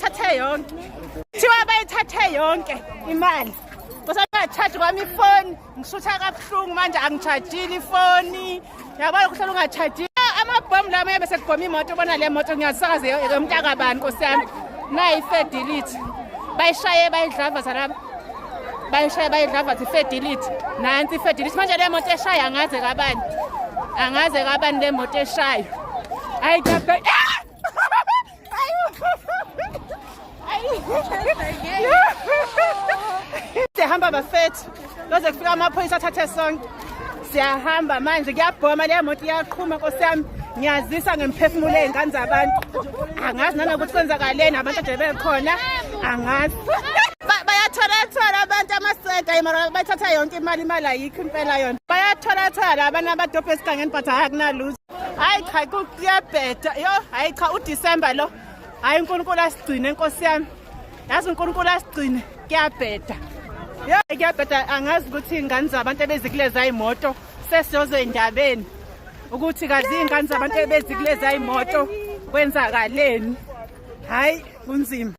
bayithathe yonke. Kuthiwa bayithathe yonke imali. Kusachaji kwami ifoni, ngisutha kabuhlungu manje angichargile ifoni. Yabona kuhlala ungachaji. Amabhomu la maye bese kugoma imoto bona le moto ngiyasakaze emntaka bani Nkosi yami. Nayi i-fair delete. Bayishaye bayidlavaza lapha. Bayishaye bayidlavaza i-fair delete. Nansi i-fair delete manje le moto eshaya angaze kabani. Angaze kabani le moto eshayo. Hayi kaphe. Siyahamba bafethu. Loze kufika amaphoyisa athathe sonke. Siyahamba manje kuyabhoma le moto iyaqhuma Nkosi yami. Ngiyazisa ngemphefumulo ezingane zabantu. Angazi nanokuthi kwenzakaleni abantu ade bekhona. Angazi. Bayathola abantu amaseka imali bathatha yonke imali ayikho impela yona. Bayathola abantu abadophe esigangeni but akunaluzo. Hayi cha kuyabheda. Yo hayi cha uDecember lo. Hayi uNkulunkulu asigcine Nkosi yami. Yazi uNkulunkulu asigcine kuyabheda. Yo kuyabheda angazi ukuthi ingane zabantu ebezikuleza imoto sesiyoze endabeni. Ukuthi kazi ingane zabantu ebezikuleza imoto kwenzakaleni. Hayi kunzima.